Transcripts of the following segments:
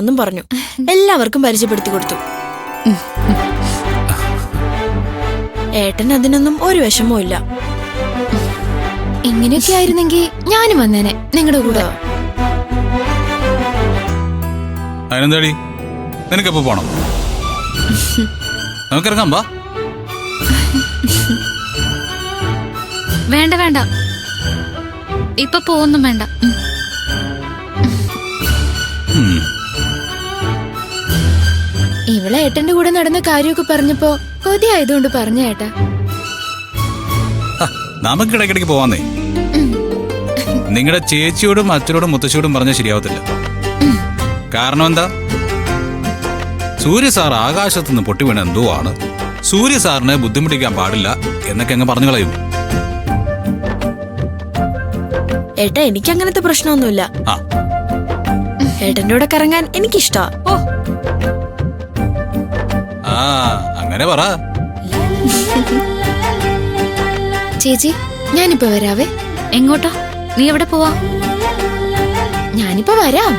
എന്നും പറഞ്ഞു. എല്ലാവർക്കും പരിചയപ്പെടുത്തി കൊടുത്തു. ഏട്ടൻ അതിനൊന്നും ഒരു വിഷമവും ഇല്ല. ഇങ്ങനെയൊക്കെ ആയിരുന്നെങ്കിൽ ഞാനും വന്നേനെ നിങ്ങളുടെ കൂടെ. അതിനെന്താടി, നിനക്കെപ്പോ പോണം? നമുക്കിറങ്ങാം, വാ. വേണ്ട വേണ്ട, ഇപ്പൊ പോവൊന്നും വേണ്ട. ഇവളെ ഏട്ടന്റെ കൂടെ നടന്ന കാര്യമൊക്കെ പറഞ്ഞപ്പോ കൊതിയായതുകൊണ്ട് പറഞ്ഞ ഏട്ടാ. നമുക്ക് ഇടയ്ക്കിടയ്ക്ക് പോവാന്നേ. നിങ്ങളുടെ ചേച്ചിയോടും അച്ഛനോടും മുത്തശ്ശിയോടും പറഞ്ഞാൽ ശരിയാവത്തില്ല. കാരണം എന്താ? സൂര്യ സാർ ആകാശത്തുനിന്ന് പൊട്ടി വീണ എന്തോ ആണ്. സൂര്യ സാറിനെ ബുദ്ധിമുട്ടിക്കാൻ പാടില്ല എന്നൊക്കെ അങ്ങ് പറഞ്ഞു കളയും. ഏട്ടാ, എനിക്ക് അങ്ങനത്തെ പ്രശ്നമൊന്നുമില്ല. ആ, ഏട്ടന്റെ കൂടെ കറങ്ങാൻ എനിക്കിഷ്ടാ. ഓ, ആ, അങ്ങനെ പറ. ചേച്ചി, ഞാനിപ്പോ വരാവേ. എങ്ങോട്ടാ? നീ എവിടെ പോവാ? ഞാനിപ്പോ വരാം.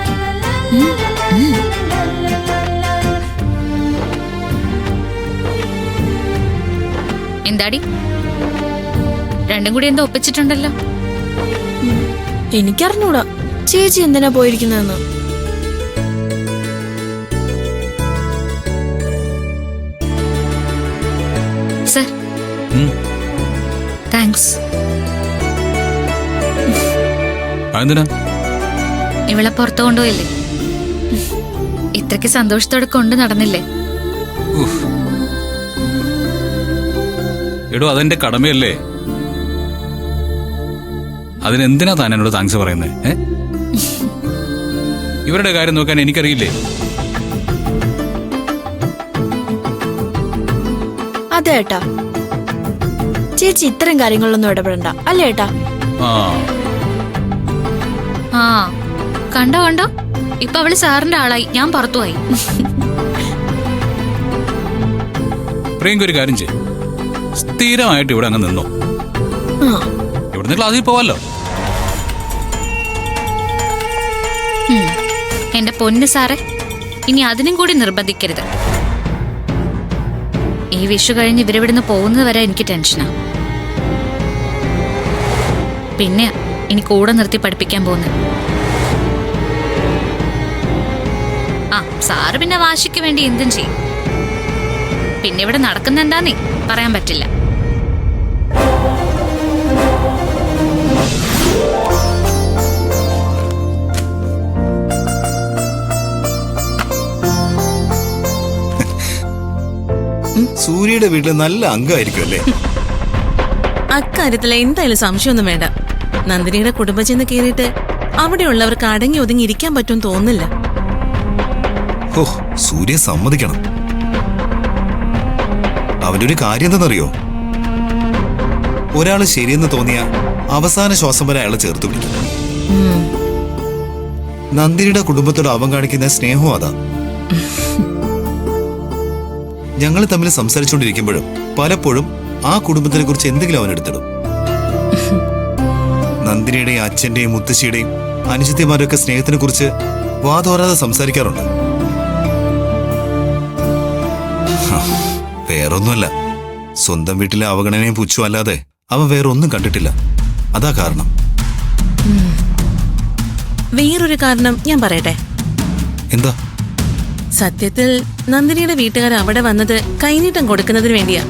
എന്താടി, രണ്ടും കൂടി എന്തോ ഒപ്പിച്ചിട്ടുണ്ടല്ലോ. എനിക്കറിഞ്ഞൂടാ ചേച്ചി എന്തിനാ പോയിരിക്കുന്നതെന്ന്. Sir, thanks. എന്തിനാ? ഇവളെ പുറത്തു കൊണ്ടുപോയില്ലേ, ഇത്രയ്ക്ക് സന്തോഷത്തോടെ കൊണ്ടു നടന്നില്ലേ. എടോ, അതെന്റെ കടമയല്ലേ. അതിനെന്തിനാ താൻ എന്നോട് താങ്ക്സ് പറയുന്നത്? ഇവരുടെ കാര്യം നോക്കാൻ എനിക്കറിയില്ലേ? അതെ ഏട്ടാ, ചേച്ചി ഇത്തരം കാര്യങ്ങളിലൊന്നും ഇടപെടണ്ട, അല്ലേ ഏട്ടാ? ആ, കണ്ടോ കണ്ടോ, ഇപ്പൊ അവള് സാറിന്റെ ആളായി, ഞാൻ പുറത്തുപോയി. പ്രിയങ്ക ഒരു കാര്യം ചെയ്യും, സ്ഥിരമായിട്ട് ഇവിടെ അങ്ങ് നിന്നോ. ഇവിടുന്ന് ക്ലാസ്സിൽ പോവാലോ. എന്റെ പൊന്ന് സാറേ, ഇനി അതിനും കൂടി നിർബന്ധിക്കരുത്. ഈ വിഷു കഴിഞ്ഞ് ഇവരിവിടുന്ന് പോകുന്നത് വരെ എനിക്ക് ടെൻഷനാ. പിന്നെ ഇനി കൂടെ നിർത്തി പഠിപ്പിക്കാൻ പോകുന്നത്. ആ, സാറ് പിന്നെ വാശിക്ക് വേണ്ടി എന്തും ചെയ്യും. പിന്നെ ഇവിടെ നടക്കുന്ന എന്താന്നേ പറയാൻ പറ്റില്ല. സൂര്യയുടെ വീട്ടിൽ നല്ല അംഗമായിരിക്കും അല്ലേ? അക്കാര്യത്തില് എന്തായാലും സംശയമൊന്നും വേണ്ട. നന്ദിനിയുടെ കുടുംബം ചെന്ന് കയറിയിട്ട് അവിടെയുള്ളവർക്ക് അടങ്ങി ഒതുങ്ങി ഇരിക്കാൻ പറ്റുമെന്ന് തോന്നുന്നില്ല. ഓ, സൂര്യ സമ്മതിക്കണം. അവന്റെ ഒരു കാര്യം എന്താണെന്നറിയോ? ഒരാള് ശരിയെന്ന് തോന്നിയ അവസാന ശ്വാസം വരെ അയാളെ ചേർത്ത് പിടിക്കും. നന്ദിനിയുടെ കുടുംബത്തോട് അവൻ കാണിക്കുന്ന സ്നേഹവും അതാ. ഞങ്ങൾ തമ്മിൽ സംസാരിച്ചുകൊണ്ടിരിക്കുമ്പോഴും പലപ്പോഴും ആ കുടുംബത്തിനെ കുറിച്ച് എന്തെങ്കിലും അവൻ എടുത്തിടും. നന്ദിനിയുടെയും അച്ഛന്റെയും മുത്തശ്ശിയുടെയും അനുജത്തിമാരൊക്കെ സ്നേഹത്തിനെ കുറിച്ച് വാതോരാതെ സംസാരിക്കാറുണ്ട്. വേറൊന്നുമല്ല, സ്വന്തം വീട്ടിലെ അവഗണനയും പുച്ഛവും അല്ലാതെ അവൻ വേറൊന്നും കണ്ടിട്ടില്ല. അതാ കാരണം. വേറൊരു കാരണം ഞാൻ പറയട്ടെ. എന്താ? സത്യത്തിൽ നന്ദിനിയുടെ വീട്ടുകാർ അവിടെ വന്നത് കൈനീട്ടം കൊടുക്കുന്നതിന് വേണ്ടിയാ.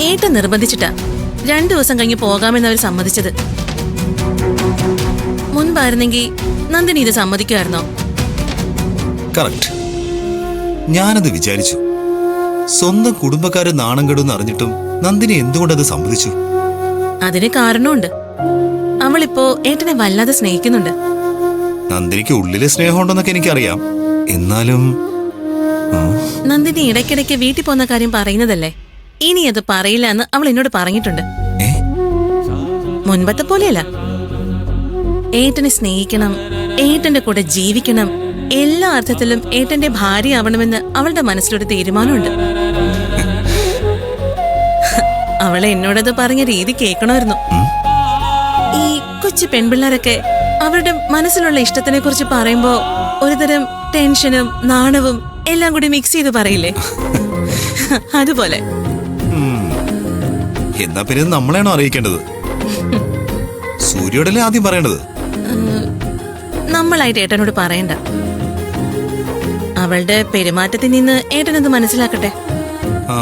ഏട്ടൻ നിർബന്ധിച്ചിട്ടാ 2 ദിവസം കഴിഞ്ഞ് പോകാമെന്ന് അവർ സമ്മതിച്ചത്. മുൻപായിരുന്നെങ്കിൽ നന്ദിനി ഇത് സമ്മതിക്കുമായിരുന്നോ? കറക്റ്റ്. ഞാനത് വിചാരിച്ചു. സ്വന്തം കുടുംബക്കാര് നാണം കെടുന്ന് അറിഞ്ഞിട്ടും നന്ദിനി എന്തുകൊണ്ടത് സമ്മതിച്ചു? അതിന് കാരണമുണ്ട്. അവളിപ്പോ ഏട്ടനെ വല്ലാതെ സ്നേഹിക്കുന്നുണ്ട്. നന്ദിനിക്ക് ഉള്ളിലെ സ്നേഹമുണ്ടെന്നൊക്കെ എനിക്കറിയാം. എന്നാലും നന്ദിനി ഇടയ്ക്കിടയ്ക്ക് വീട്ടിൽ പോകുന്ന കാര്യം പറയുന്നതല്ലേ. ഇനി അത് പറയില്ല എന്ന് അവൾ എന്നോട് പറഞ്ഞിട്ടുണ്ട്. മുൻപത്തെ പോലെയല്ല. ഏട്ടനെ സ്നേഹിക്കണം, ഏട്ടന്റെ കൂടെ ജീവിക്കണം, എല്ലാ അർത്ഥത്തിലും ഏട്ടന്റെ ഭാര്യ ആവണമെന്ന് അവളുടെ മനസ്സിലൊരു തീരുമാനമുണ്ട്. അവളെ എന്നോടത് പറഞ്ഞ രീതി കേൾക്കണമായിരുന്നു. ഈ കൊച്ചു പെൺപിള്ളേരൊക്കെ അവരുടെ മനസ്സിലുള്ള ഇഷ്ടത്തിനെ കുറിച്ച് പറയുമ്പോ ഒരുതരം ടെൻഷനും നാണവും എല്ലാം കൂടി മിക്സ് ചെയ്ത് പറയില്ലേ? അതുപോലെ. എന്നാ പിന്നെ ഇത് നമ്മളെയാണോ അറിയിക്കേണ്ടത്? സൂര്യയോടല്ലേ ആദ്യം പറയേണ്ടത്? നമ്മളായിട്ട് ഏട്ടനോട് പറയണ്ട. അവളുടെ പെരുമാറ്റത്തിൽ നിന്ന് ഏട്ടനത് മനസ്സിലാക്കട്ടെ. ആ